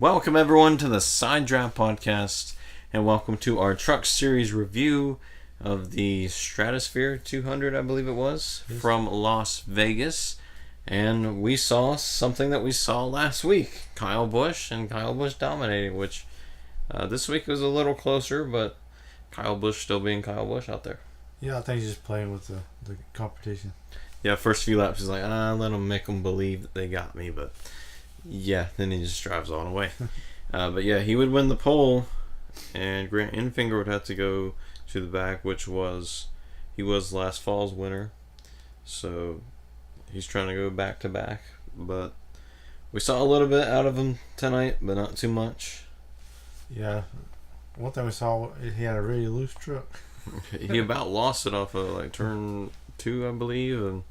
Welcome everyone to the Side Draft Podcast, and welcome to our Truck Series review of the Stratosphere 200, I believe it was, from Las Vegas. And we saw something that we saw last week, Kyle Busch, and Kyle Busch dominating, which this week was a little closer, but Kyle Busch still being Kyle Busch out there. Yeah, I think he's just playing with the competition. Yeah, first few laps he's like, let them make them believe that they got me, but yeah, then he just drives on away. But yeah, he would win the pole, and Grant Enfinger would have to go to the back, he was last fall's winner, so he's trying to go back to back. But we saw a little bit out of him tonight, but not too much. Yeah, one thing we saw, he had a really loose truck. He about lost it off of like turn 2, I believe, and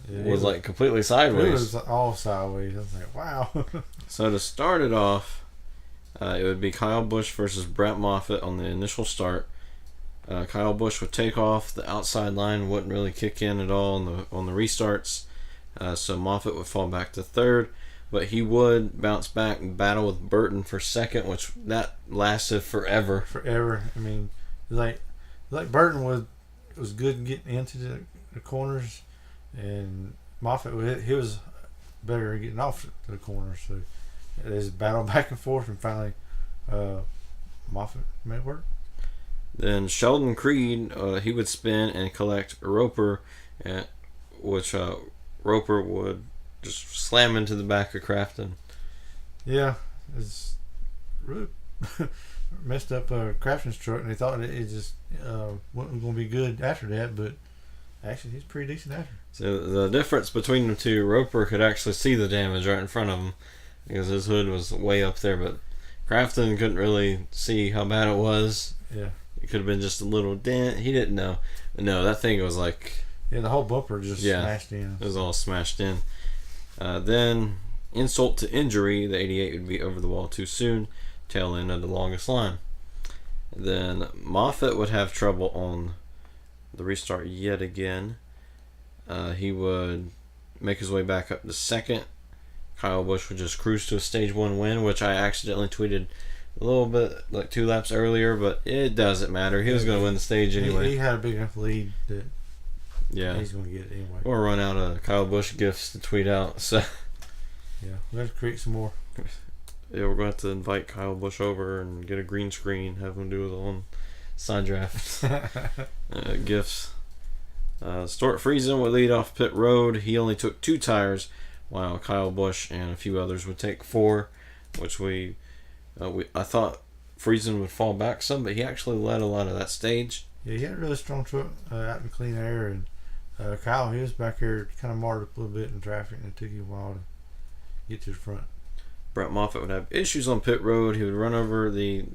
yeah, was like completely sideways. It was all sideways. I was like, wow. So to start it off, it would be Kyle Busch versus Brett Moffitt on the initial start. Kyle Busch would take off. The outside line wouldn't really kick in at all on the restarts. So Moffitt would fall back to third, but he would bounce back and battle with Burton for second, which that lasted forever. I mean, like Burton was good getting into the corners, and Moffitt, he was better at getting off the corners. So there's a battle back and forth, and finally Moffitt made it work. Then Sheldon Creed, he would spin and collect Roper, which Roper would just slam into the back of Crafton. Yeah, it's really messed up Crafton's truck, and they thought it just wasn't going to be good after that, but actually he's pretty decent after. So the difference between the two, Roper could actually see the damage right in front of him because his hood was way up there, but Crafton couldn't really see how bad it was. Yeah. It could have been just a little dent. He didn't know. But no, that thing was like... Yeah, the whole bumper just smashed in. It was all smashed in. Then, insult to injury, the 88 would be over the wall too soon. Tail end of the longest line. Then Moffitt would have trouble on the restart yet again. He would make his way back up to second. Kyle Busch would just cruise to a stage 1 win, which I accidentally tweeted a little bit like 2 laps earlier, but it doesn't matter. He was going to win the stage anyway. He had a big enough lead that he's going to get it anyway. We'll run out of Kyle Busch gifts to tweet out. So yeah, let's create some more. Yeah, we're going to have to invite Kyle Busch over and get a green screen, have him do his own side draft gifts. Stuart Friesen would lead off pit road. He only took 2 tires, while Kyle Busch and a few others would take 4, which I thought Friesen would fall back some, but he actually led a lot of that stage. Yeah, he had a really strong truck out in clean air, and Kyle, he was back here kind of marred up a little bit in traffic, and it took him a while to get to the front. Brett Moffitt would have issues on pit road. He would run over the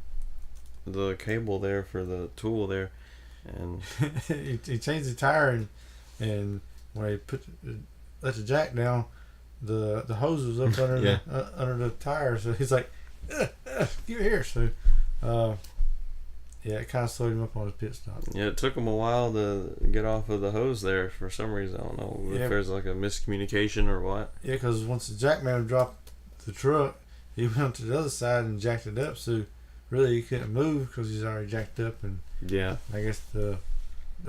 cable there for the tool there, and he changed the tire, and when he let the jack down, the hose was up under the tire, so he's like, get here. So it kind of slowed him up on his pit stop. Yeah, it took him a while to get off of the hose there for some reason. I don't know if there's like a miscommunication or what. Yeah, because once the jackman dropped the truck, he went to the other side and jacked it up, so really he couldn't move because he's already jacked up, and yeah, I guess the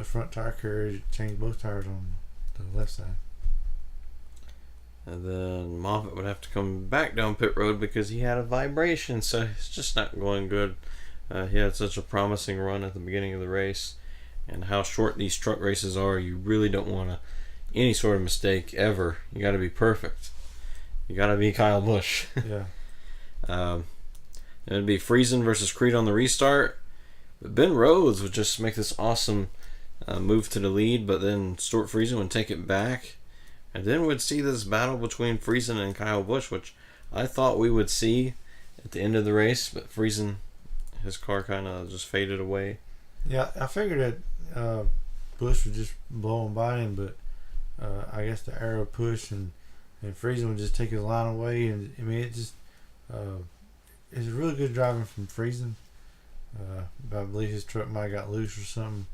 front tire carrier changed both tires on the left side. And then Moffitt would have to come back down pit road because he had a vibration, so it's just not going good. He had such a promising run at the beginning of the race, and how short these truck races are, you really don't want any sort of mistake ever. You got to be perfect. You got to be Kyle Busch. Yeah. It'd be Friesen versus Creed on the restart. But Ben Rhodes would just make this awesome move to the lead, but then Stuart Friesen would take it back. And then we'd see this battle between Friesen and Kyle Busch, which I thought we would see at the end of the race, but Friesen, his car kind of just faded away. Yeah, I figured that Busch would just blow him by him, but I guess the arrow push and Friesen would just take his line away, and I mean it just it's really good driving from Friesen. But I believe his truck might have got loose or something,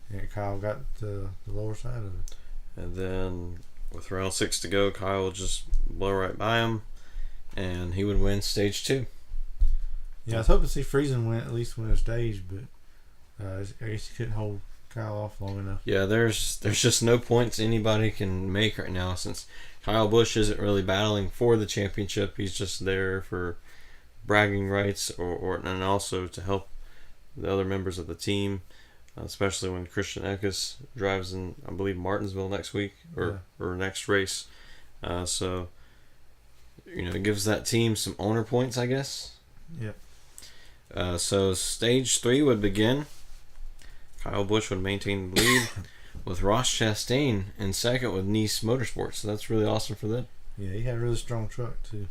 and Kyle got the lower side of it. And then with round 6 to go, Kyle would just blow right by him, and he would win stage 2. Yeah, I was hoping to see Friesen at least win a stage, but I guess he couldn't hold Kyle off long enough. Yeah, there's just no points anybody can make right now since Kyle Busch isn't really battling for the championship. He's just there for bragging rights and also to help the other members of the team, especially when Christian Eckes drives in, I believe, Martinsville next week or next race. So, it gives that team some owner points, I guess. Yep. So stage 3 would begin. Kyle Busch would maintain the lead with Ross Chastain in second with Nice Motorsports. So that's really awesome for them. Yeah, he had a really strong truck too.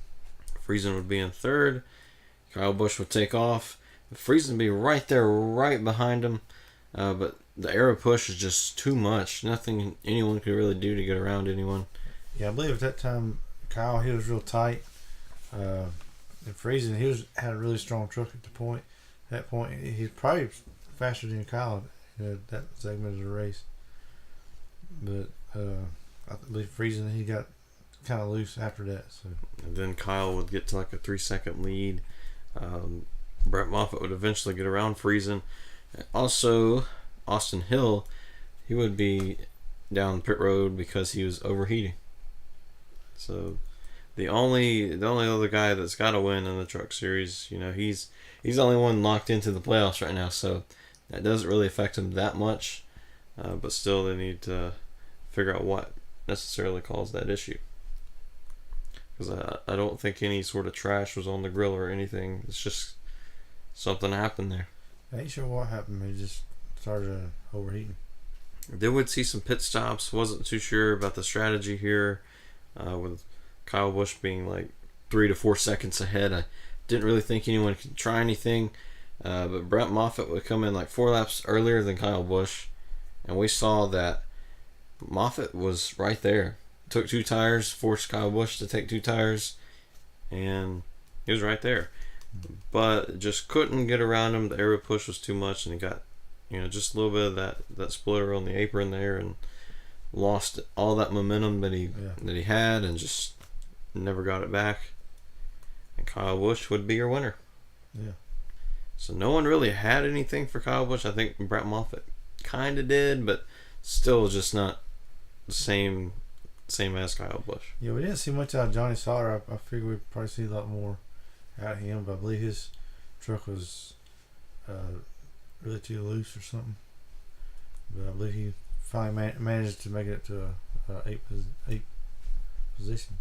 Friesen would be in third. Kyle Busch would take off. Friesen would be right there, right behind him. But the aero push is just too much. Nothing anyone could really do to get around anyone. Yeah, I believe at that time, Kyle, he was real tight. And Friesen, had a really strong truck at that point. He's probably faster than Kyle at that segment of the race. But I believe Friesen, he got kind of loose after that. So. And then Kyle would get to like a 3-second lead. Brett Moffitt would eventually get around Friesen. Also, Austin Hill, he would be down pit road because he was overheating. So the only other guy that's got to win in the Truck Series, he's the only one locked into the playoffs right now. So that doesn't really affect him that much. But still, they need to figure out what necessarily caused that issue. Because I don't think any sort of trash was on the grill or anything. It's just something happened there. I ain't sure what happened. He just started overheating. Then we'd see some pit stops. Wasn't too sure about the strategy here with Kyle Busch being like 3 to 4 seconds ahead. I didn't really think anyone could try anything. But Brett Moffitt would come in like 4 laps earlier than Kyle Busch. And we saw that Moffitt was right there. Took 2 tires, forced Kyle Busch to take 2 tires, and he was right there. But just couldn't get around him. The aero push was too much, and he got, just a little bit of that splitter on the apron there, and lost all that momentum that he had, and just never got it back. And Kyle Busch would be your winner. Yeah. So no one really had anything for Kyle Busch. I think Brett Moffitt kind of did, but still just not the same as Kyle Busch. Yeah, we didn't see much out of Johnny Sauter. I figured we'd probably see a lot more out of him, but I believe his truck was really too loose or something. But I believe he finally managed to make it to eighth position.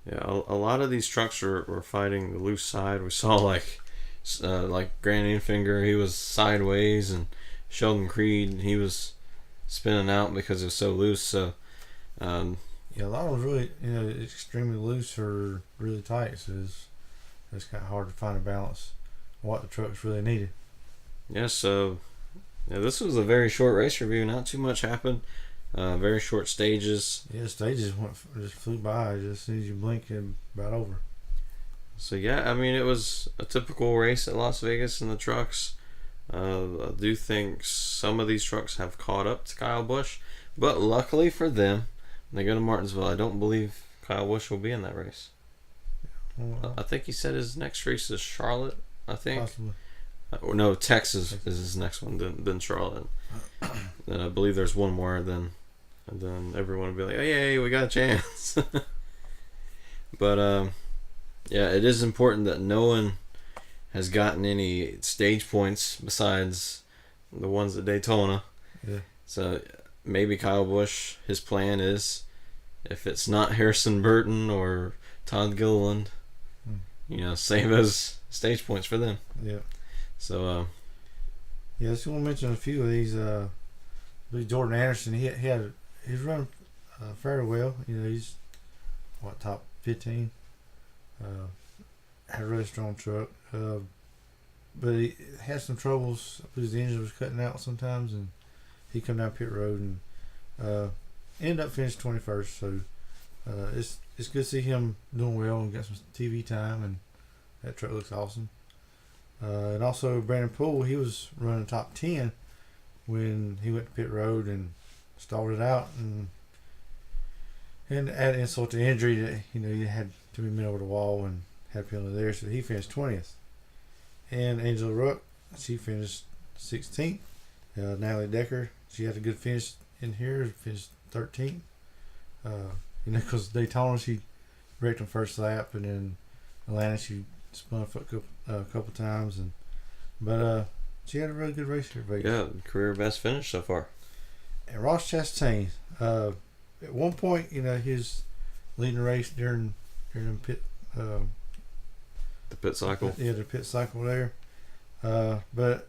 Yeah, a lot of these trucks were fighting the loose side. We saw like Grant Enfinger, he was sideways, and Sheldon Creed, he was spinning out because it was so loose. So yeah, a lot of them was really extremely loose or really tight. So it's kind of hard to find a balance on what the trucks really needed. Yeah, so this was a very short race review. Not too much happened. Very short stages. Yeah, stages just flew by. Just as soon as you blink, it's about over. So yeah, I mean, it was a typical race at Las Vegas in the trucks. I do think some of these trucks have caught up to Kyle Busch, but luckily for them, when they go to Martinsville, I don't believe Kyle Busch will be in that race. Well, I think he said his next race is Charlotte, I think. possibly. Or no, Texas is his next one, then Charlotte. Then I believe there's one more, and then everyone will be like, oh, yay, we got a chance. But yeah, it is important that no one has gotten any stage points besides the ones at Daytona. Yeah. So maybe Kyle Busch, his plan is, if it's not Harrison Burton or Todd Gilliland, save those stage points for them. Yeah. So yeah, I just want to mention a few of these. Jordan Anderson, he's running fairly well. He's top 15. Had a really strong truck, but he had some troubles because the engine was cutting out sometimes, and he come down pit road and ended up finishing 21st. So it's good to see him doing well and got some TV time, and that truck looks awesome. And also Brandon Poole, he was running top 10 when he went to pit road and stalled it out, and add insult to injury that he had too many men over the wall and had a penalty there, so he finished 20th. And Angela Ruck, she finished 16th. Natalie Decker, she had a good finish in here, finished 13th. Because Daytona she wrecked on first lap, and then Atlanta she spun a couple times, but she had a really good race here. Vegas. Yeah, career best finish so far. And Ross Chastain, at one point, he was leading the race during the pit. The pit cycle. Yeah, the pit cycle there. But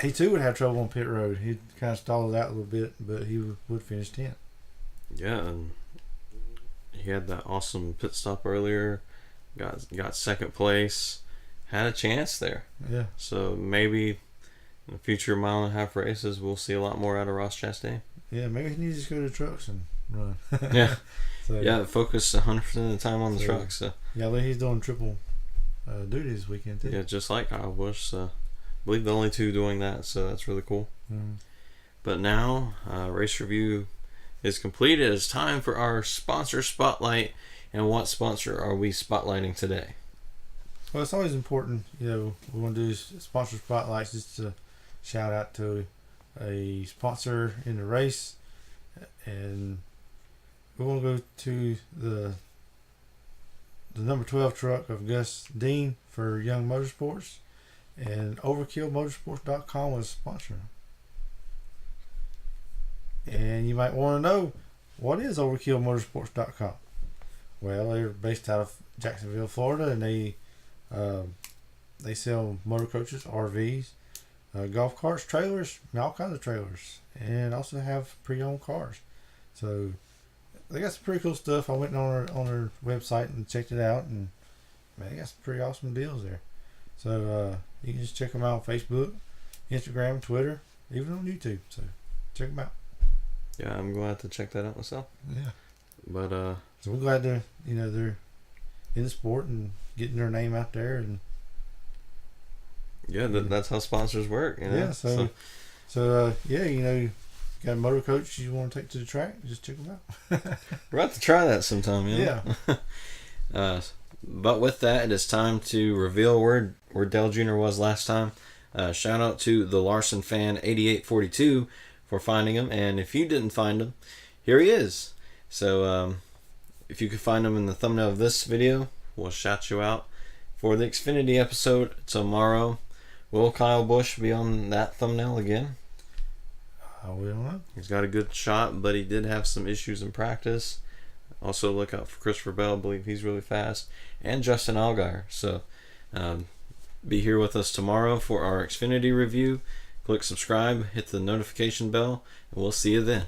he too would have trouble on pit road. He kind of stalled out a little bit, but he would finish 10th. Yeah, and he had that awesome pit stop earlier. Got second place. Had a chance there. Yeah. So maybe in the future mile and a half races, we'll see a lot more out of Ross Chastain. Yeah, maybe he needs to go to trucks and run. Yeah. So, yeah, focus 100% of the time on the trucks. So. Yeah, he's doing triple duty this weekend too. Yeah, just like Kyle Busch. So I believe the only two doing that, so that's really cool. Mm. But now, race review is completed. It's time for our sponsor spotlight. And what sponsor are we spotlighting today? Well, it's always important, we want to do sponsor spotlights just to shout out to a sponsor in the race. And we want to go to the number 12 truck of Gus Dean for Young Motorsports. And OverkillMotorsports.com was sponsoring. And you might want to know, what is OverkillMotorsports.com? Well, they're based out of Jacksonville, Florida, and they sell motor coaches, RVs, golf carts, trailers, and all kinds of trailers, and also have pre-owned cars. So they got some pretty cool stuff. I went on their website and checked it out, and man, they got some pretty awesome deals there. So you can just check them out on Facebook, Instagram, Twitter, even on YouTube. So check them out. Yeah, I'm going to have to check that out myself. Yeah. But so we're glad they're in the sport and getting their name out there, and yeah, that's how sponsors work. Yeah. So you got a motor coach you want to take to the track, just check them out. We're about to try that sometime. Yeah. But with that, it is time to reveal where Dale Jr. was last time. Shout out to the Larson fan 8842 for finding him, and if you didn't find him, here he is. So if you could find him in the thumbnail of this video, we'll shout you out for the Xfinity episode tomorrow. Will Kyle Busch be on that thumbnail again? We don't know. He's got a good shot, but he did have some issues in practice. Also look out for Christopher Bell. I believe he's really fast. And Justin Allgaier. So be here with us tomorrow for our Xfinity review. Click subscribe, hit the notification bell, and we'll see you then.